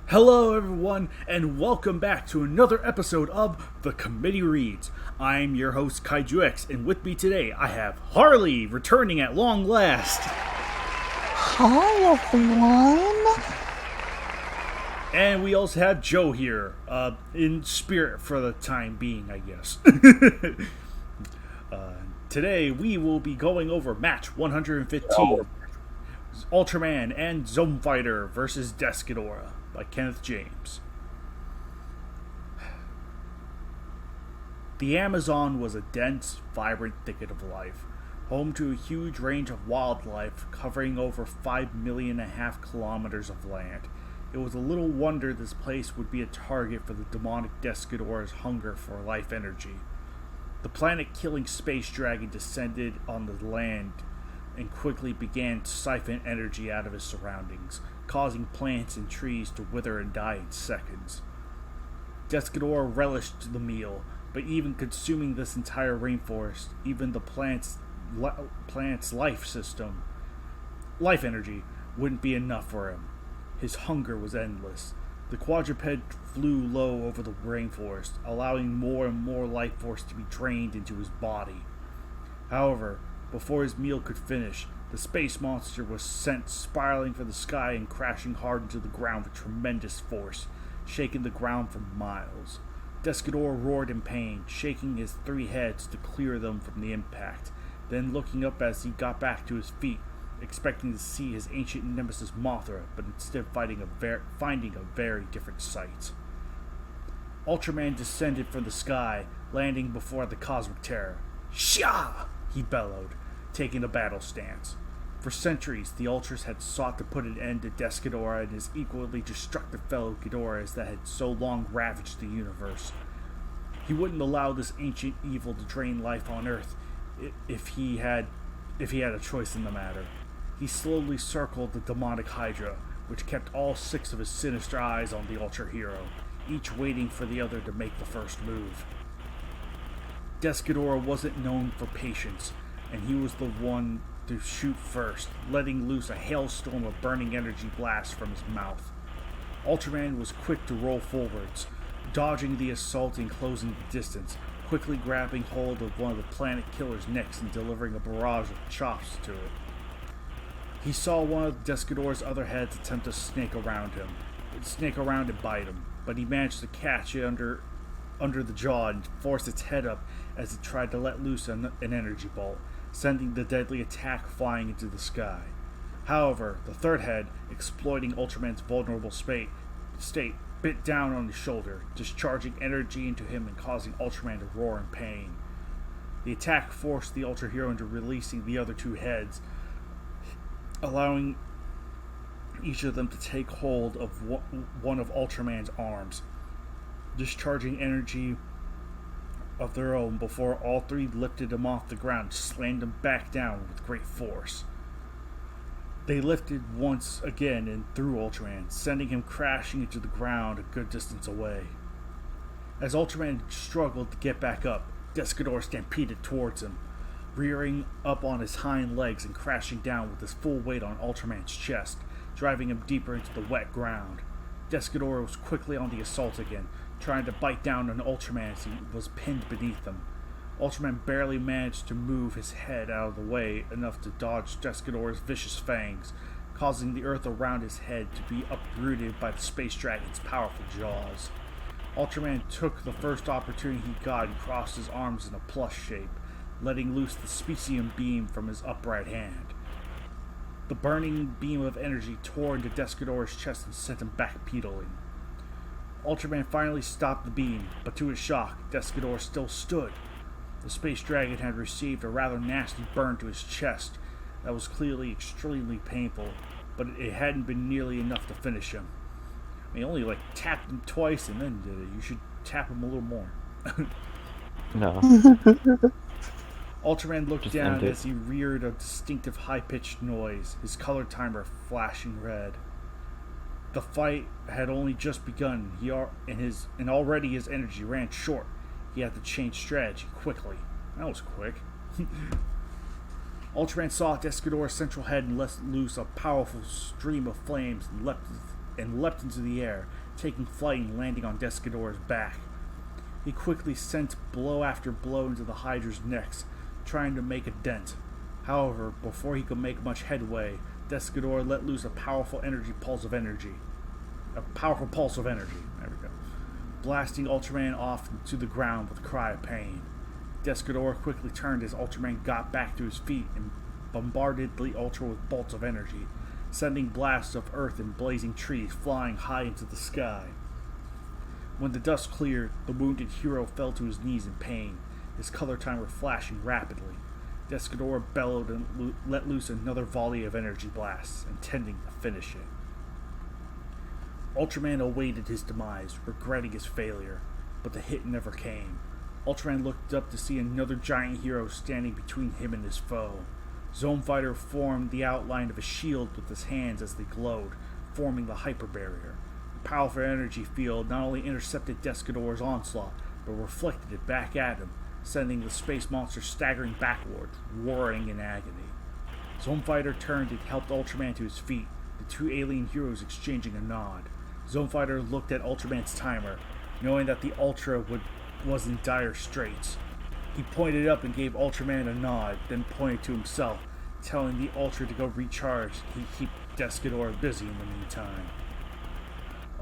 Hello, everyone, and welcome back to another episode of The Committee Reads. I'm your host, KWCs, and with me today I have Harley, returning at long last. Hi, everyone. And we also have Joe here, in spirit for the time being, I guess. Today we will be going over match 115, Ultraman and Zone Fighter versus Desghidorah by Kenneth James. The Amazon was a dense, vibrant thicket of life, home to a huge range of wildlife covering over 5.5 million kilometers of land. It was a little wonder this place would be a target for the demonic Desghidorah's hunger for life energy. The planet-killing space dragon descended on the land and quickly began to siphon energy out of his surroundings, causing plants and trees to wither and die in seconds. Desghidorah relished the meal, but even consuming this entire rainforest, even the plant's life energy, wouldn't be enough for him. His hunger was endless. The quadruped flew low over the rainforest, allowing more and more life force to be drained into his body. However, before his meal could finish, the space monster was sent spiraling for the sky and crashing hard into the ground with tremendous force, shaking the ground for miles. Desghidorah roared in pain, shaking his three heads to clear them from the impact, then looking up as he got back to his feet, expecting to see his ancient nemesis Mothra, but instead finding a very different sight. Ultraman descended from the sky, landing before the cosmic terror. Shah! He bellowed, taking a battle stance. For centuries, the Ultras had sought to put an end to Desghidorah and his equally destructive fellow Ghidorahs that had so long ravaged the universe. He wouldn't allow this ancient evil to drain life on Earth if he had a choice in the matter. He slowly circled the demonic Hydra, which kept all 6 of his sinister eyes on the Ultra Hero, each waiting for the other to make the first move. Desghidorah wasn't known for patience, and he was the one to shoot first, letting loose a hailstorm of burning energy blasts from his mouth. Ultraman was quick to roll forwards, dodging the assault and closing the distance, quickly grabbing hold of one of the planet killer's necks and delivering a barrage of chops to it. He saw one of Desghidorah's other heads attempt to snake around and bite him, but he managed to catch it under the jaw and force its head up as it tried to let loose an energy bolt, sending the deadly attack flying into the sky. However, the third head, exploiting Ultraman's vulnerable state, bit down on his shoulder, discharging energy into him and causing Ultraman to roar in pain. The attack forced the Ultra Hero into releasing the other 2 heads, allowing each of them to take hold of one of Ultraman's arms, discharging energy of their own before all 3 lifted him off the ground and slammed him back down with great force. They lifted once again and threw Ultraman, sending him crashing into the ground a good distance away. As Ultraman struggled to get back up, Desghidorah stampeded towards him, rearing up on his hind legs and crashing down with his full weight on Ultraman's chest, driving him deeper into the wet ground. Desghidorah was quickly on the assault again, trying to bite down on Ultraman as he was pinned beneath him. Ultraman barely managed to move his head out of the way enough to dodge Desghidorah's vicious fangs, causing the earth around his head to be uprooted by the space dragon's powerful jaws. Ultraman took the first opportunity he got and crossed his arms in a plus shape, letting loose the specium beam from his upright hand. The burning beam of energy tore into Desghidorah's chest and sent him back pedaling. Ultraman finally stopped the beam, but to his shock, Desghidorah still stood. The space dragon had received a rather nasty burn to his chest that was clearly extremely painful, but it hadn't been nearly enough to finish him. I mean, only tapped him twice and then did it. You should tap him a little more. No. Ultraman looked Just down end it. as he reared a distinctive high-pitched noise, his color timer flashing red. The fight had only just begun, and already his energy ran short. He had to change strategy quickly. That was quick. Ultraman saw Desghidorah's central head and let loose a powerful stream of flames and leapt into the air, taking flight and landing on Desghidorah's back. He quickly sent blow after blow into the Hydra's necks, trying to make a dent. However, before he could make much headway, Desghidorah let loose a powerful pulse of energy. There we go. Blasting Ultraman off to the ground with a cry of pain. Desghidorah quickly turned as Ultraman got back to his feet and bombarded the Ultra with bolts of energy, sending blasts of earth and blazing trees flying high into the sky. When the dust cleared, the wounded hero fell to his knees in pain, his color timer flashing rapidly. Desghidorah bellowed and let loose another volley of energy blasts, intending to finish it. Ultraman awaited his demise, regretting his failure, but the hit never came. Ultraman looked up to see another giant hero standing between him and his foe. Zone Fighter formed the outline of a shield with his hands as they glowed, forming the hyper barrier. The powerful energy field not only intercepted Desghidorah's onslaught, but reflected it back at him, sending the space monster staggering backwards, roaring in agony. Zone Fighter turned and helped Ultraman to his feet, the two alien heroes exchanging a nod. Zone Fighter looked at Ultraman's timer, knowing that the Ultra was in dire straits. He pointed up and gave Ultraman a nod, then pointed to himself, telling the Ultra to go recharge. He'd keep Desghidorah busy in the meantime.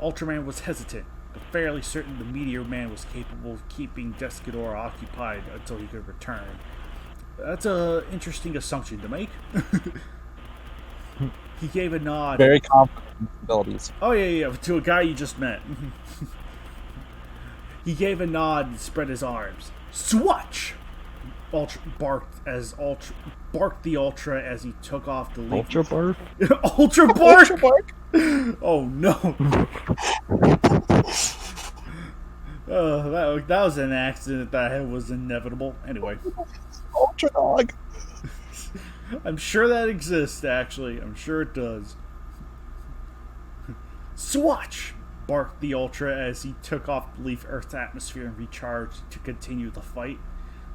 Ultraman was hesitant, but fairly certain the Meteor Man was capable of keeping Desghidorah occupied until he could return. That's an interesting assumption to make. He gave a nod. Very confident abilities. Oh, yeah, to a guy you just met. He gave a nod and spread his arms. Swatch! Barked the Ultra as he took off the leaf. Ultra bark? Ultra bark? Ultra bark? Oh no. That was an accident that was inevitable. Anyway. Ultra dog. I'm sure that exists, actually. I'm sure it does. Swatch! Barked the Ultra as he took off to leave Earth's atmosphere and recharged to continue the fight.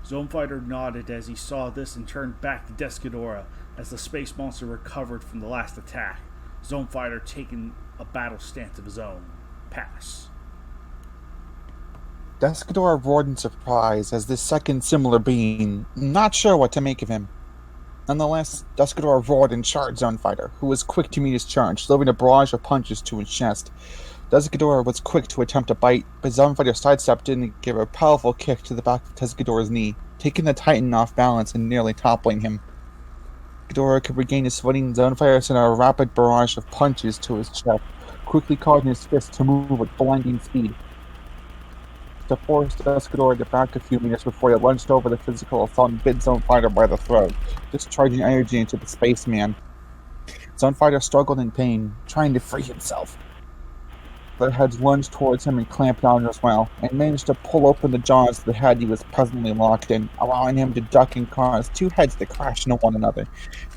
Zone Fighter nodded as he saw this and turned back to Desghidorah as the space monster recovered from the last attack. Zone Fighter taking a battle stance of his own. Pass. Desghidorah roared in surprise as this second similar being, not sure what to make of him. Nonetheless, Desghidorah roared and charged Zone Fighter, who was quick to meet his charge, delivering a barrage of punches to his chest. Desghidorah was quick to attempt a bite, but Zone Fighter sidestepped in and gave a powerful kick to the back of Desghidorah's knee, taking the Titan off balance and nearly toppling him. Desghidorah could regain his footing. Zone Fighter sent a rapid barrage of punches to his chest, quickly causing his fist to move with blinding speed. To force Desghidorah to back a few meters before he lunged over the physical assault and bit Zone Fighter by the throat, discharging energy into the spaceman. Zone Fighter struggled in pain, trying to free himself. Their heads lunged towards him and clamped down as well, and managed to pull open the jaws of the head he was presently locked in, allowing him to duck and cause two heads to crash into one another.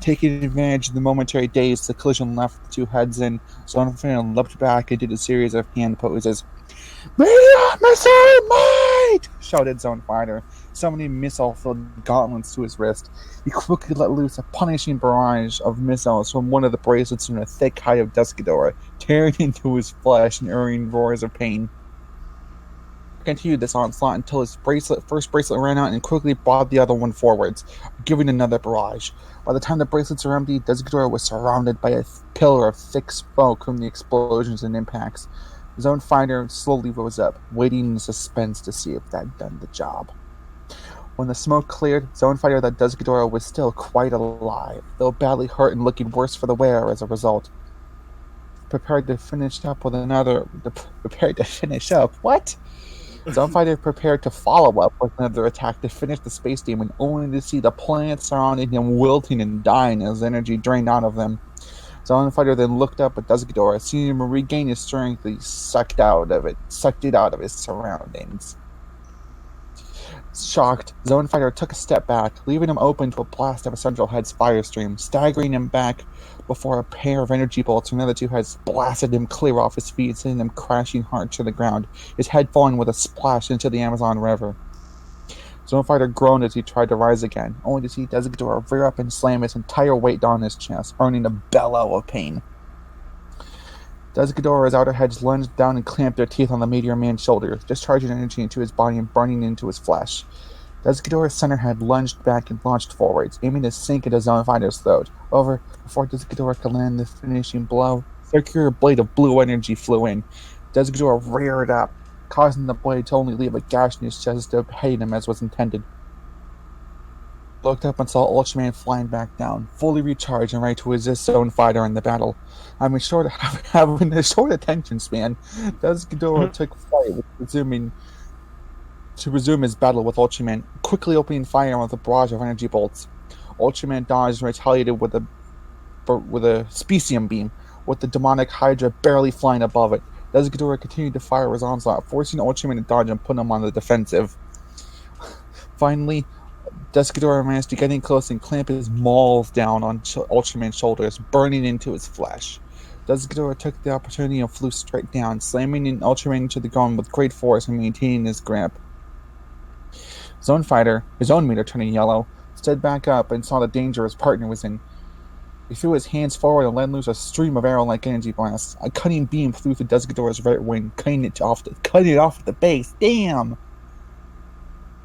Taking advantage of the momentary daze the collision left the two heads in, Zone Fighter leapt back and did a series of hand poses. "Meteor Missile Might!" shouted Zone Fighter, summoning missile-filled gauntlets to his wrist. He quickly let loose a punishing barrage of missiles from one of the bracelets in the thick hide of Desghidorah, tearing into his flesh and uttering roars of pain. He continued this onslaught until his first bracelet ran out and quickly brought the other one forwards, giving another barrage. By the time the bracelets were empty, Desghidorah was surrounded by a pillar of thick smoke from the explosions and impacts. Zone Fighter slowly rose up, waiting in suspense to see if that had done the job. When the smoke cleared, Zone Fighter thought Desghidorah was still quite alive, though badly hurt and looking worse for the wear as a result. Prepared to finish up. What? Zone Fighter prepared to follow up with another attack to finish the space demon, only to see the planets surrounding him wilting and dying as energy drained out of them. Zone Fighter then looked up at Desghidorah, seeing him regain his strength. He sucked it out of his surroundings. Shocked, Zone Fighter took a step back, leaving him open to a blast of a central head's fire stream, staggering him back before a pair of energy bolts from the other two heads blasted him clear off his feet, sending him crashing hard to the ground, his head falling with a splash into the Amazon River. Zone Fighter groaned as he tried to rise again, only to see Desghidorah rear up and slam his entire weight down his chest, earning a bellow of pain. Desghidorah's outer heads lunged down and clamped their teeth on the Meteor Man's shoulders, discharging energy into his body and burning into his flesh. Desghidorah's center head lunged back and launched forwards, aiming to sink into Zone Fighter's throat. However, before Desghidorah could land the finishing blow, a circular blade of blue energy flew in. Desghidorah reared up, causing the blade to only leave a gash in his chest to hit him as was intended. Looked up and saw Ultraman flying back down, fully recharged and ready to resist Zone Fighter in the battle. Having a short attention span, Desghidorah took flight, to resume his battle with Ultraman, quickly opening fire with a barrage of energy bolts. Ultraman dodged and retaliated with a specium beam, with the demonic Hydra barely flying above it. Desghidorah continued to fire his onslaught, forcing Ultraman to dodge and put him on the defensive. Finally, Desghidorah managed to get in close and clamp his maws down on Ultraman's shoulders, burning into his flesh. Desghidorah took the opportunity and flew straight down, slamming Ultraman into the ground with great force and maintaining his grip. Zone Fighter, his own meter turning yellow, stood back up and saw the danger his partner was in. He threw his hands forward and let loose a stream of arrow-like energy blasts. A cutting beam flew through Desghidorah's right wing, cutting it off at the base. Damn!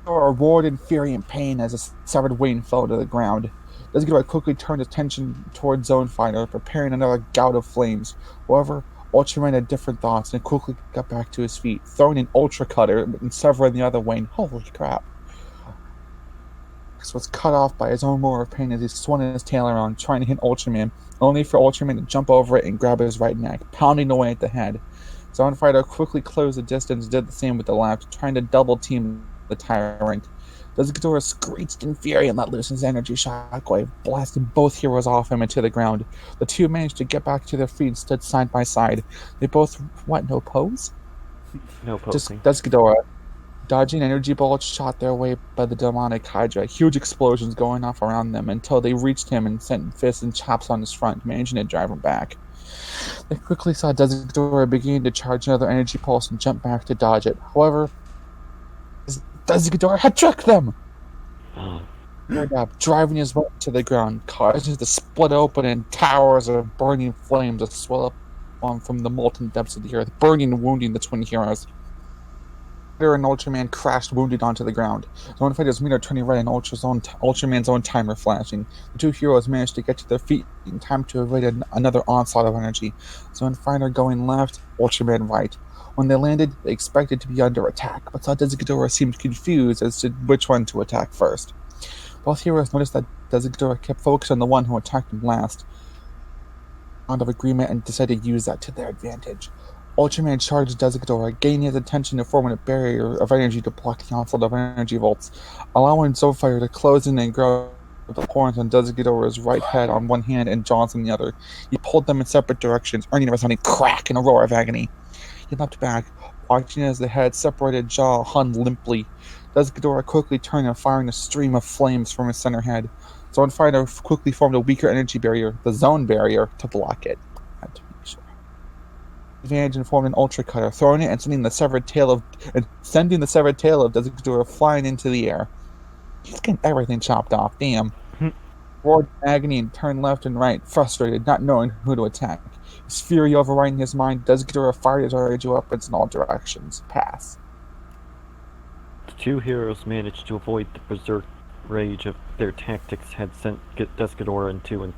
Desghidorah roared in fury and pain as a severed wing fell to the ground. Desghidorah quickly turned his attention toward Zone Fighter, preparing another gout of flames. However, Ultraman had different thoughts and quickly got back to his feet, throwing an Ultra Cutter and severing the other wing. Holy crap. Was cut off by his own roar of pain as he swung his tail around, trying to hit Ultraman, only for Ultraman to jump over it and grab his right neck, pounding away at the head. Zone Fighter quickly closed the distance and did the same with the left, trying to double-team the tyrant. Desghidorah screeched in fury and let loose his energy shockwave, blasting both heroes off him into the ground. The two managed to get back to their feet and stood side by side. They both, no pose? No posing. Desghidorah, dodging energy bullets, shot their way by the demonic Hydra, huge explosions going off around them until they reached him and sent fists and chops on his front, managing to drive him back. They quickly saw Desghidorah beginning to charge another energy pulse and jump back to dodge it. However, Desghidorah had tricked them! Up, driving his weapon to the ground, causing it to split open and towers of burning flames to swell up from the molten depths of the earth, burning and wounding the twin heroes. And Ultraman crashed wounded onto the ground. Zone Fighter's meter turning red and Ultraman's own timer flashing. The two heroes managed to get to their feet in time to avoid another onslaught of energy. Zone Fighter going left, Ultraman right. When they landed, they expected to be under attack, but saw Desghidorah seemed confused as to which one to attack first. Both heroes noticed that Desghidorah kept focused on the one who attacked him last. Out of agreement and decided to use that to their advantage. Ultraman charged Desghidorah, gaining his attention and forming a barrier of energy to block the onslaught of energy volts, allowing Zone Fighter to close in and grab the horns on Desghidorah's right head on one hand and jaws on the other. He pulled them in separate directions, earning a resounding crack and a roar of agony. He leapt back, watching as the head's separated jaw hung limply. Desghidorah quickly turned and firing a stream of flames from his center head. Zone Fighter quickly formed a weaker energy barrier, the Zone Barrier, to block it. Advantage and formed an Ultra Cutter, throwing it and sending the severed tail of Desghidorah flying into the air. He's getting everything chopped off, damn. Roared in agony and turned left and right, frustrated, not knowing who to attack. His fury overriding his mind, Desghidorah fired his energy weapons in all directions. Pass. The two heroes managed to avoid the berserk rage of their tactics had sent Desghidorah into and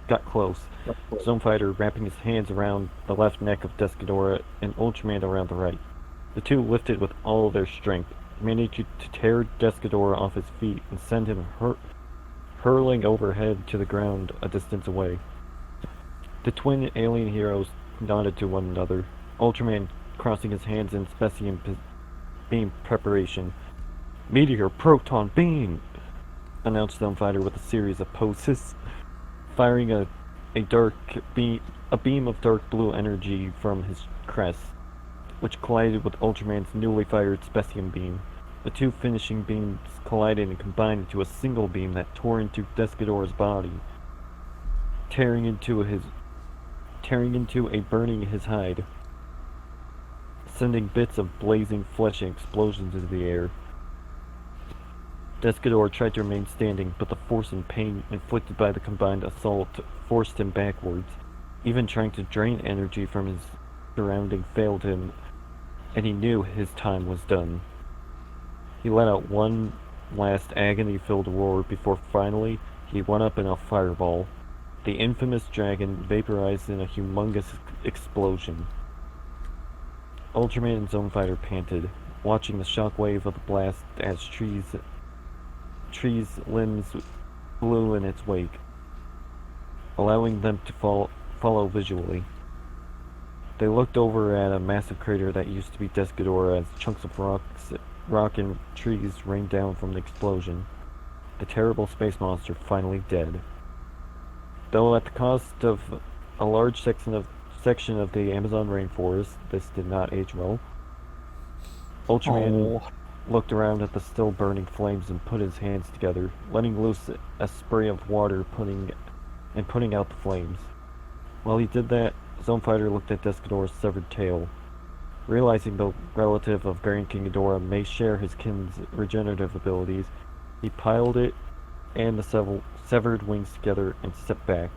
got close. Zone Fighter wrapping his hands around the left neck of Desghidorah and Ultraman around the right. The two lifted with all their strength, managed to tear Desghidorah off his feet and send him hurling overhead to the ground a distance away. The twin alien heroes nodded to one another, Ultraman crossing his hands in specium beam preparation. Meteor Proton Beam! Announced Zone Fighter with a series of poses, firing a beam of dark blue energy from his crest, which collided with Ultraman's newly fired specium beam. The two finishing beams collided and combined into a single beam that tore into Desghidorah's body, tearing into and burning his hide, sending bits of blazing flesh and explosions into the air. Desghidorah tried to remain standing, but the force and pain inflicted by the combined assault forced him backwards. Even trying to drain energy from his surrounding failed him, and he knew his time was done. He let out one last agony-filled roar before finally he went up in a fireball. The infamous dragon vaporized in a humongous explosion. Ultraman and Zone Fighter panted, watching the shockwave of the blast as trees' limbs blew in its wake, allowing them to follow visually. They looked over at a massive crater that used to be Desghidorah as chunks of rock and trees rained down from the explosion. The terrible space monster finally dead. Though at the cost of a large section of the Amazon rainforest, this did not age well. Ultraman looked around at the still burning flames and put his hands together, letting loose a spray of water putting out the flames. While he did that, Zone Fighter looked at Desghidorah's severed tail. Realizing the relative of Grand King Ghidorah may share his kin's regenerative abilities, he piled it and the severed wings together and stepped back.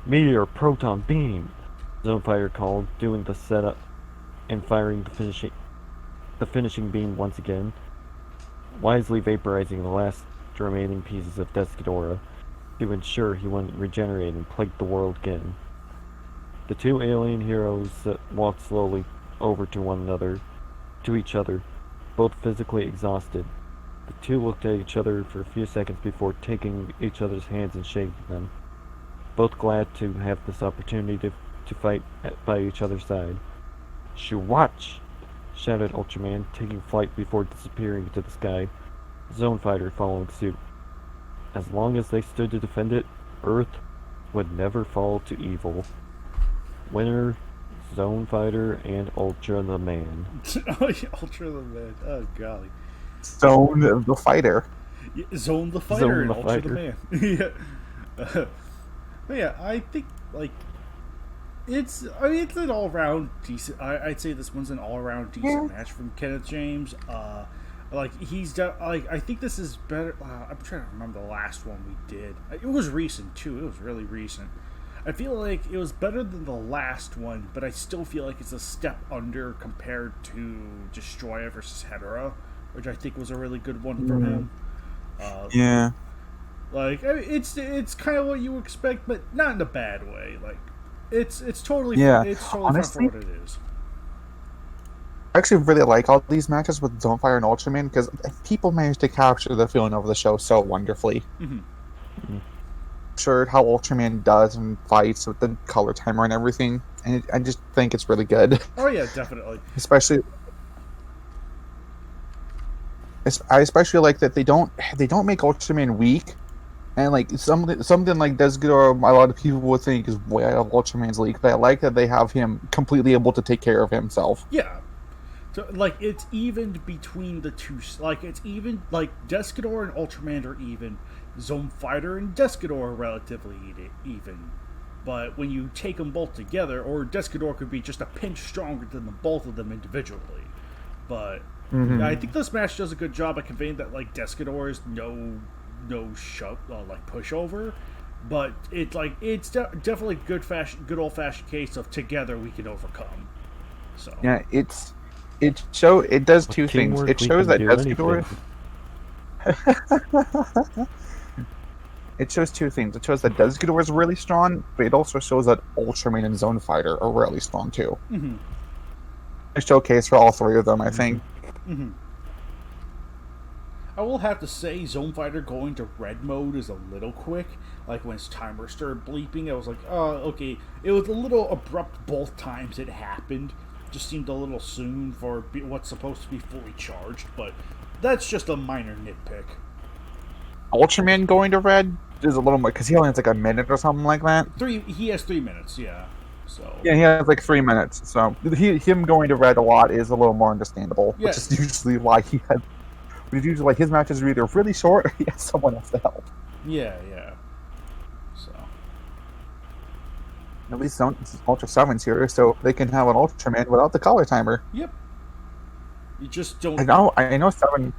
Meteor Proton Beam! Zone Fighter called, doing the setup and firing the finishing beam once again, wisely vaporizing the last remaining pieces of Desghidorah to ensure he wouldn't regenerate and plague the world again. The two alien heroes walked slowly over to each other, both physically exhausted. The two looked at each other for a few seconds before taking each other's hands and shaking them, both glad to have this opportunity to fight by each other's side. "Watch!" shouted Ultraman, taking flight before disappearing into the sky, Zone Fighter following suit. As long as they stood to defend it, Earth would never fall to evil. Winner, Zone Fighter and Ultra the Man. Oh, yeah, Ultra the Man. Oh, golly. Zone the Fighter. Yeah, Zone the Fighter Zone and the Ultra Fighter. the Man. Yeah. But yeah, I think, like, it's an all-around decent. I'd say this one's an all-around decent match from Kenneth James. Like, I think this is better. I'm trying to remember the last one we did. It was recent too. It was really recent. I feel like it was better than the last one, but I still feel like it's a step under compared to Destroyer versus Hedorah, which I think was a really good one from him. Yeah. Like, I mean, it's kind of what you expect, but not in a bad way. Like, it's totally it's totally Honestly, fun for what it is. I actually really like all these matches with Zone Fighter and Ultraman because people managed to capture the feeling of the show so wonderfully. Mm-hmm. Sure, how Ultraman does and fights with the color timer and everything, and I just think it's really good. Oh yeah, definitely. I especially like that they don't make Ultraman weak, and like something like Desghidorah, a lot of people would think is way out of Ultraman's league. But I like that they have him completely able to take care of himself. Yeah. So, like, it's even between the two. Like, it's even, like, Desghidorah and Ultraman are even. Zone Fighter and Desghidorah are relatively even. But when you take them both together, or Desghidorah could be just a pinch stronger than the both of them individually. But I think this match does a good job at conveying that, like, Desghidorah is no shove, like, pushover. But it's definitely good old fashioned case of together we can overcome. So yeah, it does two things. It shows that Desghidorah. It shows two things. It shows that Desghidorah is really strong, but it also shows that Ultraman and Zone Fighter are really strong too. Mm-hmm. A showcase for all three of them, I think. Mm-hmm. I will have to say, Zone Fighter going to red mode is a little quick. Like, when his timer started bleeping, I was like, oh, okay. It was a little abrupt both times it happened. Just seemed a little soon for what's supposed to be fully charged, but that's just a minor nitpick. Ultraman going to red is a little more, because he only has like a minute or something like that. He has 3 minutes, yeah. So yeah, he has like 3 minutes. So him going to red a lot is a little more understandable, which is usually why he has. But usually, like, his matches are either really short or he has someone else to help. Yeah. So at least Ultra 7's here, so they can have an Ultraman without the color timer. Yep. You just don't. I know 7.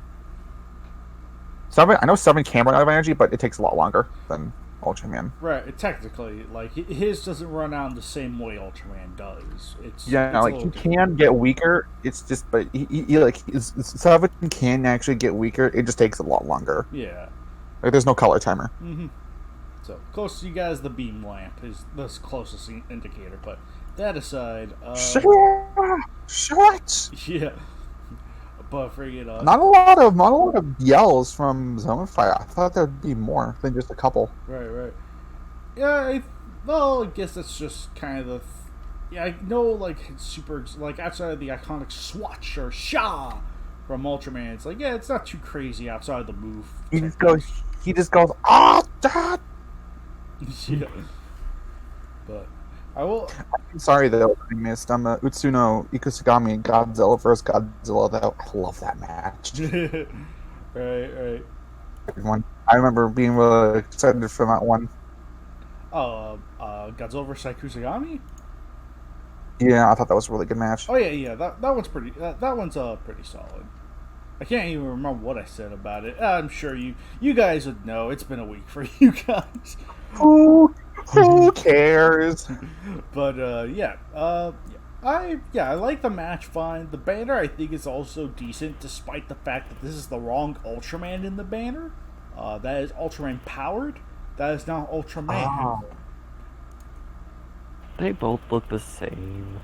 I know 7 can run out of energy, but it takes a lot longer than Ultraman. Right, technically, like his doesn't run out in the same way Ultraman does. It's Yeah, it's like he can get weaker. It's just, but he like Seven can actually get weaker. It just takes a lot longer. Yeah. Like there's no color timer. Mm-hmm. So close to you guys, the beam lamp is the closest indicator. But that aside, Shut. yeah. But freaking Not a lot of yells from Zonefire. I thought there'd be more than just a couple. Right. Yeah, I guess that's just kind of the. Yeah, I know, like super, like outside of the iconic swatch or sha from Ultraman, it's like it's not too crazy outside of the move. He just goes Dad. Yeah. But I will. I'm sorry though, I missed. I'm Utsuno Ikusugami Godzilla vs. Godzilla though. I love that match. Right. Everyone. I remember being really excited for that one. Godzilla vs. Kusagami? Yeah, I thought that was a really good match. Oh yeah. That one's pretty. That one's pretty solid. I can't even remember what I said about it. I'm sure you guys would know. It's been a week for you guys. Who cares? But I like the match fine. The banner I think is also decent, despite the fact that this is the wrong Ultraman in the banner. That is Ultraman powered. That is not Ultraman. Oh. They both look the same.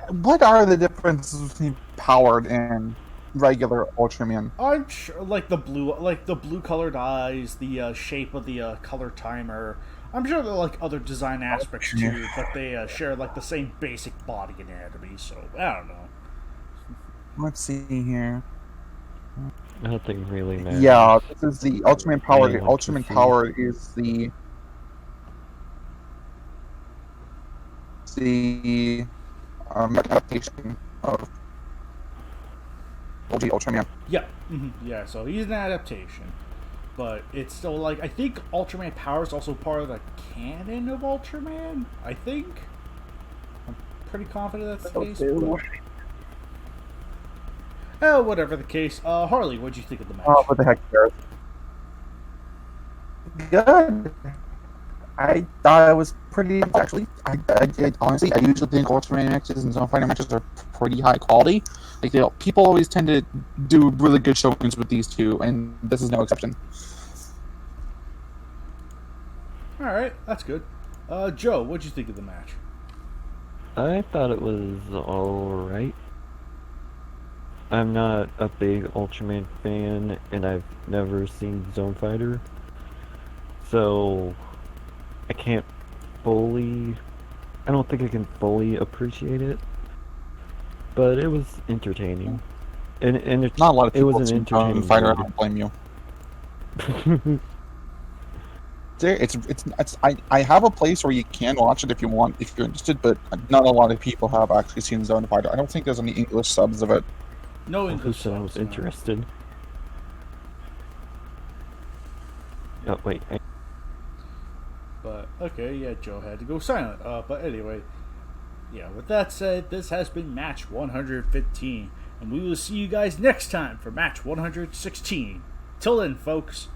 What are the differences between powered and regular Ultraman? I'm sure, like the blue colored eyes, the shape of the color timer. I'm sure there are like other design aspects too, but they share like the same basic body anatomy. So I don't know. Let's see here. Nothing really matters. Yeah, this is the Ultraman powered. Anyone Ultraman can see. powered is the adaptation of OG Ultraman. Yeah, yeah. So he's an adaptation, but it's still like I think Ultraman Power is also part of the canon of Ultraman. I think. I'm pretty confident that's the case. But, whatever the case. Harley, what'd you think of the match? Oh, what the heck cares? Good. I thought it was pretty. Actually, I honestly, I usually think Ultraman matches and Zone Fighter matches are pretty high quality. Like, people always tend to do really good showings with these two, and this is no exception. All right, that's good. Joe, what'd you think of the match? I thought it was alright. I'm not a big Ultraman fan, and I've never seen Zone Fighter. So, I don't think I can fully appreciate it. But it was entertaining. And it's Not a lot of people it was an see Zone entertaining Fighter. I game. don't blame you. I have a place where you can watch it if you want, if you're interested, but not a lot of people have actually seen Zone Fighter. I don't think there's any English subs of it. No Who English said I was subs, no. interested? Oh, wait. But, okay, yeah, Joe had to go silent. But anyway, yeah, with that said, this has been match 115. And we will see you guys next time for match 116. Till then, folks,